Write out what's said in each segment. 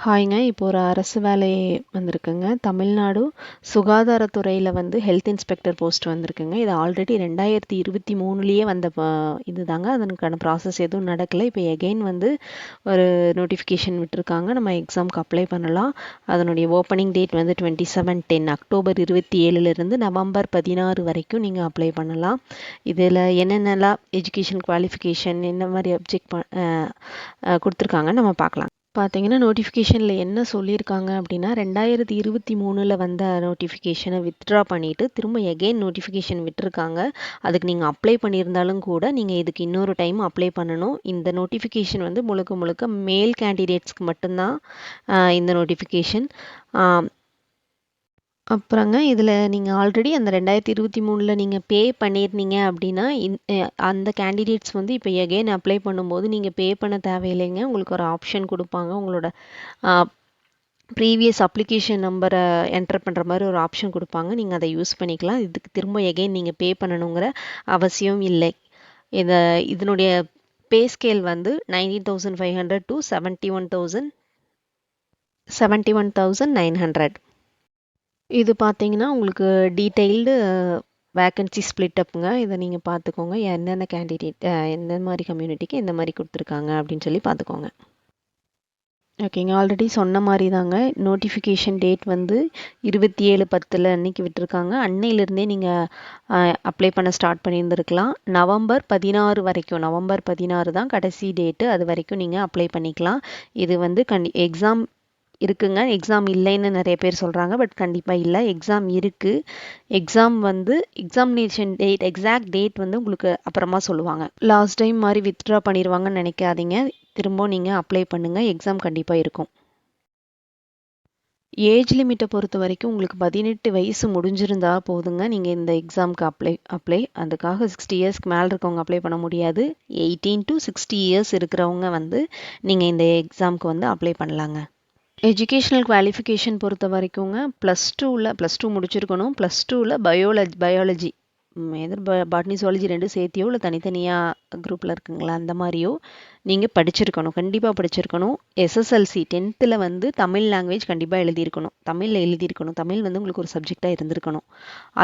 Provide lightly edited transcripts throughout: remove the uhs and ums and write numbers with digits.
ஹாய்ங்க. இப்போ ஒரு அரசு வேலை வந்திருக்குங்க. தமிழ்நாடு சுகாதாரத்துறையில வந்து ஹெல்த் இன்ஸ்பெக்டர் போஸ்ட் வந்திருக்குங்க. இது ஆல்ரெடி 2023லயே வந்த இதுதாங்க. அதற்கான ப்ராசஸ் எதுவும் நடக்கல. இப்போ எகெயின் வந்து ஒரு நோட்டிஃபிகேஷன் விட்டுருக்காங்க. நம்ம எக்ஸாம்க்கு அப்ளை பண்ணலாம். அதனுடைய ஓப்பனிங் டேட் வந்து 27/10 அக்டோபர் 27லேருந்து நவம்பர் 16 வரைக்கும் நீங்கள் அப்ளை பண்ணலாம். இதில் என்னென்னலாம் எஜுகேஷன் குவாலிஃபிகேஷன் என்ன மாதிரி அப்ஜெக்ட் கொடுத்துருக்காங்க நம்ம பார்க்கலாம். பார்த்தீங்கன்னா நோட்டிஃபிகேஷனில் என்ன சொல்லியிருக்காங்க அப்படின்னா 2023 வந்த நோட்டிஃபிகேஷனை வித்ட்ரா பண்ணிவிட்டு திரும்ப எகெயின் நோட்டிஃபிகேஷன் விட்டுருக்காங்க. அதுக்கு நீங்கள் அப்ளை பண்ணியிருந்தாலும் கூட நீங்கள் இதுக்கு இன்னொரு டைம் அப்ளை பண்ணணும். இந்த நோட்டிஃபிகேஷன் வந்து முழுக்க முழுக்க மேல் கேண்டிடேட்ஸ்க்கு மட்டும்தான் இந்த நோட்டிஃபிகேஷன். அப்புறங்க இதில் நீங்கள் ஆல்ரெடி அந்த 2023 நீங்கள் பே பண்ணியிருந்தீங்க அப்படின்னா அந்த கேண்டிடேட்ஸ் வந்து இப்போ எகெயின் அப்ளை பண்ணும்போது நீங்கள் பே பண்ண தேவையில்லைங்க. உங்களுக்கு ஒரு ஆப்ஷன் கொடுப்பாங்க. உங்களோட ப்ரீவியஸ் அப்ளிகேஷன் நம்பரை என்டர் பண்ணுற மாதிரி ஒரு ஆப்ஷன் கொடுப்பாங்க. நீங்கள் அதை யூஸ் பண்ணிக்கலாம். இதுக்கு திரும்ப எகெயின் நீங்கள் பே பண்ணணுங்கிற அவசியம் இல்லை. இதனுடைய பே ஸ்கேல் வந்து 19,500 to 71,900. இது பார்த்தீங்கன்னா உங்களுக்கு டீட்டெயில்டு வேக்கன்சி ஸ்ப்ளிட் அப்புங்க. இதை நீங்கள் பார்த்துக்கோங்க. என்னென்ன கேண்டிடேட் எந்த மாதிரி கம்யூனிட்டிக்கு எந்த மாதிரி கொடுத்துருக்காங்க அப்படின்னு சொல்லி பார்த்துக்கோங்க. ஓகேங்க. ஆல்ரெடி சொன்ன மாதிரி தாங்க. நோட்டிஃபிகேஷன் டேட் வந்து 27/10 அன்னைக்கு விட்டுருக்காங்க. அன்னையிலேருந்தே நீங்கள் அப்ளை பண்ண ஸ்டார்ட் பண்ணியிருந்துருக்கலாம். நவம்பர் 16 தான் கடைசி டேட்டு. அது வரைக்கும் நீங்கள் அப்ளை பண்ணிக்கலாம். இது வந்து எக்ஸாம் இருக்குங்க. எக்ஸாம் இல்லைன்னு நிறைய பேர் சொல்கிறாங்க. பட் கண்டிப்பாக இல்லை, எக்ஸாம் இருக்குது. எக்ஸாம் வந்து எக்ஸாமினேஷன் டேட் எக்ஸாக்ட் டேட் வந்து உங்களுக்கு அப்புறமா சொல்லுவாங்க. லாஸ்ட் டைம் மாதிரி வித்ட்ரா பண்ணிடுவாங்கன்னு நினைக்காதீங்க. திரும்ப நீங்கள் அப்ளை பண்ணுங்கள். எக்ஸாம் கண்டிப்பாக இருக்கும். ஏஜ் லிமிட்டை பொறுத்த வரைக்கும் உங்களுக்கு 18 வயசு முடிஞ்சிருந்தா போதுங்க. நீங்கள் இந்த எக்ஸாமுக்கு அப்ளை அதுக்காக 60 இயர்ஸ்க்கு மேலே இருக்கவங்க அப்ளை பண்ண முடியாது. 18 to 60 இயர்ஸ் இருக்கிறவங்க வந்து நீங்கள் இந்த எக்ஸாமுக்கு வந்து அப்ளை பண்ணலாங்க. எஜுகேஷ்னல் குவாலிஃபிகேஷன் பொறுத்த வரைக்குங்க +2 முடிச்சிருக்கணும். +2 பயாலஜி எதிர் பாட்னி ஜுவாலஜி ரெண்டும் சேர்த்தியோ இல்லை தனித்தனியாக குரூப்பில் இருக்குங்களா அந்த மாதிரியோ நீங்கள் படிச்சிருக்கணும். கண்டிப்பாக படிச்சிருக்கணும். SSLC 10th வந்து தமிழ் லாங்குவேஜ் கண்டிப்பாக எழுதியிருக்கணும். தமிழில் எழுதியிருக்கணும். தமிழ் வந்து உங்களுக்கு ஒரு சப்ஜெக்டாக இருந்திருக்கணும்.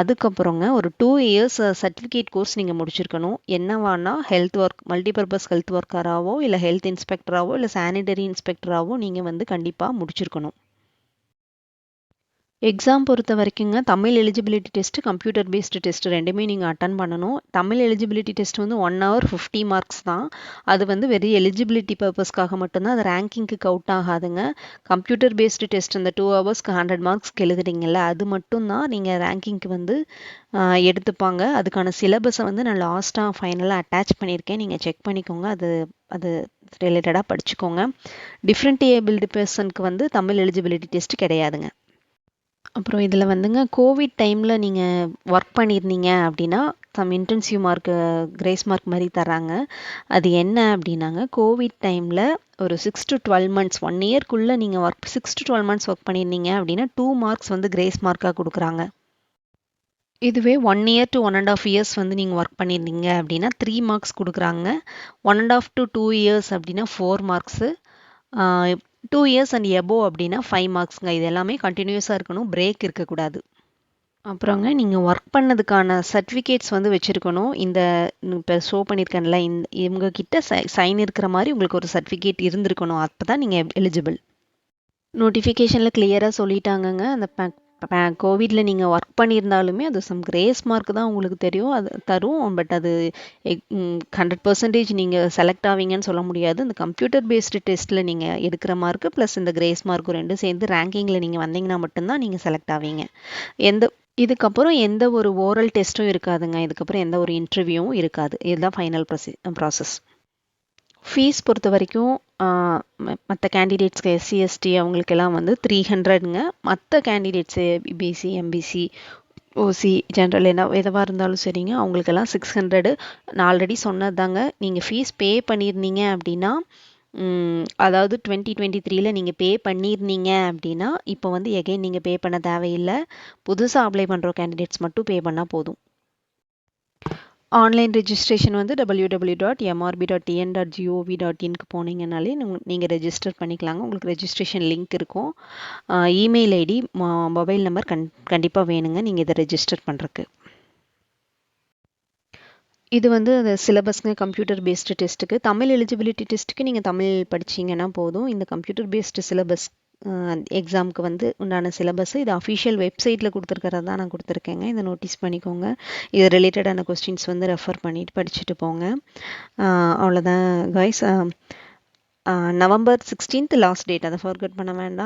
அதுக்கப்புறங்க ஒரு 2 இயர்ஸ் சர்டிஃபிகேட் கோர்ஸ் நீங்கள் முடிச்சிருக்கணும். என்னவானா ஹெல்த் ஒர்க் மல்டிபர்பஸ் ஹெல்த் ஒர்க்கராகவோ இல்லை ஹெல்த் இன்ஸ்பெக்டராகவோ இல்லை சானிடரி இன்ஸ்பெக்டராகவோ நீங்கள் வந்து கண்டிப்பாக முடிச்சிருக்கணும். எக்ஸாம் பொறுத்த வரைக்குங்க Tamil eligibility test, computer based test ரெண்டுமே நீங்கள் அட்டன் பண்ணணும். தமிழ் எலிஜிபிலிட்டி டெஸ்ட் வந்து 1 hour 50 மார்க்ஸ் தான். அது வந்து வெறும் எலிஜிபிலிட்டி பர்பஸ்க்காக மட்டும்தான். அது ரேங்கிங்க்கு கவுட் ஆகாதுங்க. கம்ப்யூட்டர் பேஸ்டு டெஸ்ட் அந்த 2 ஹவர்ஸ்க்கு 100 மார்க்ஸ்க்கு எழுதுறீங்கல்ல, அது மட்டும்தான் நீங்கள் ரேங்கிங்க்கு வந்து எடுத்துப்பாங்க. அதுக்கான சிலபஸை வந்து நான் லாஸ்ட்டாக ஃபைனலாக அட்டாச் பண்ணியிருக்கேன். நீங்கள் செக் பண்ணிக்கோங்க. அது ரிலேட்டடாக படிச்சுக்கோங்க. டிஃப்ரெண்ட் ஏபிள்டு பர்சனுக்கு வந்து தமிழ் எலிஜிபிலிட்டி டெஸ்ட் கிடையாதுங்க. அப்புறம் இதில் வந்துங்க கோவிட் டைமில் நீங்கள் ஒர்க் பண்ணியிருந்தீங்க அப்படின்னா இன்டென்சிவ் மார்க்கு கிரேஸ் மார்க் மாதிரி தராங்க. அது என்ன அப்படின்னாங்க, கோவிட் டைமில் ஒரு 6 to 12 months 1 yearக்குள்ளே நீங்கள் 6 to 12 months ஒர்க் பண்ணியிருந்தீங்க அப்படின்னா 2 marks வந்து கிரேஸ் மார்க்காக கொடுக்குறாங்க. இதுவே 1 year to 1.5 years வந்து நீங்கள் ஒர்க் பண்ணியிருந்தீங்க அப்படின்னா 3 marks கொடுக்குறாங்க. 1.5 to 2 years அப்படின்னா 4 மார்க்ஸு. 2 years and above அப்படின்னா 5 மார்க்ஸுங்க. இது எல்லாமே கண்டினியூஸாக இருக்கணும், பிரேக் இருக்கக்கூடாது. அப்புறங்க நீங்கள் ஒர்க் பண்ணதுக்கான சர்டிஃபிகேட்ஸ் வந்து வச்சுருக்கணும். இந்த இப்போ ஷோ பண்ணியிருக்கேன்ல, இவங்க கிட்ட சைன் இருக்கிற மாதிரி உங்களுக்கு ஒரு சர்டிஃபிகேட் இருந்திருக்கணும். அப்போ தான் நீங்கள் எலிஜிபிள். நோட்டிஃபிகேஷனில் கிளியராக சொல்லிட்டாங்கங்க. அந்த கோவிடில் நீங்கள் ஒர்க் பண்ணியிருந்தாலுமே அது சம் கிரேஸ் மார்க் தான் உங்களுக்கு தெரியும், அது தரும். பட் அது 100% நீங்கள் செலக்ட் ஆவீங்கன்னு சொல்ல முடியாது. இந்த கம்ப்யூட்டர் பேஸ்டு டெஸ்ட்டில் நீங்கள் எடுக்கிற மார்க்கு ப்ளஸ் இந்த கிரேஸ் மார்க்கும் ரெண்டும் சேர்ந்து ரேங்கிங்கில் நீங்கள் வந்தீங்கன்னா மட்டும்தான் நீங்கள் செலக்ட் ஆவீங்க. இதுக்கப்புறம் எந்த ஒரு ஓரல் டெஸ்ட்டும் இருக்காதுங்க. இதுக்கப்புறம் எந்த ஒரு இன்டர்வியூவும் இருக்காது. இதுதான் ஃபைனல் ப்ராசஸ். ஃபீஸ் பொறுத்த வரைக்கும் மற்ற கேண்டிடேட்ஸ்க்கு SC ST அவங்களுக்கெல்லாம் வந்து 300ங்க. மற்ற candidates BC MBC OC general எதுவாக இருந்தாலும் சரிங்க, அவங்களுக்கெல்லாம் 600. நான் ஆல்ரெடி சொன்னது தாங்க. நீங்கள் ஃபீஸ் பே பண்ணியிருந்தீங்க அப்படின்னா அதாவது 2023 நீங்கள் பே பண்ணியிருந்தீங்க அப்படின்னா இப்போ வந்து எகைன் நீங்கள் பே பண்ண தேவையில்லை. புதுசாக அப்ளை பண்ணுற கேண்டிடேட்ஸ் மட்டும் பே பண்ணால் போதும். ஆன்லைன் ரெஜிஸ்ட்ரேஷன் வந்து www.mrb.tn.gov.inக்கு போனீங்கனாலே நீங்கள் ரெஜிஸ்டர் பண்ணிக்கலாங்க. உங்களுக்கு ரெஜிஸ்ட்ரேஷன் லிங்க் இருக்கும். இமெயில் ஐடி, மொபைல் நம்பர் கண்டிப்பாக வேணுங்க நீங்கள் இதை ரெஜிஸ்டர் பண்ணுறக்கு. இது வந்து அந்த சிலபஸ்ங்க கம்ப்யூட்டர் பேஸ்டு டெஸ்ட்டுக்கு. தமிழ் எலிஜிபிலிட்டி டெஸ்ட்டுக்கு நீங்கள் தமிழ் படிச்சிங்கன்னா போதும். இந்த கம்ப்யூட்டர் பேஸ்டு சிலபஸ் எக்ஸாமுக்கு வந்து உண்டான சிலபஸ் இது அஃபிஷியல் வெப்சைட்டில் கொடுத்துருக்கறத தான் நான் கொடுத்துருக்கேங்க. இதை நோட்டீஸ் பண்ணிக்கோங்க. இது ரிலேட்டடான கொஸ்டின்ஸ் வந்து ரெஃபர் பண்ணிட்டு படிச்சுட்டு போங்க. அவ்வளோதான் guys. November 16th last date, அதை ஃபர்கெட் பண்ண வேண்டாம்.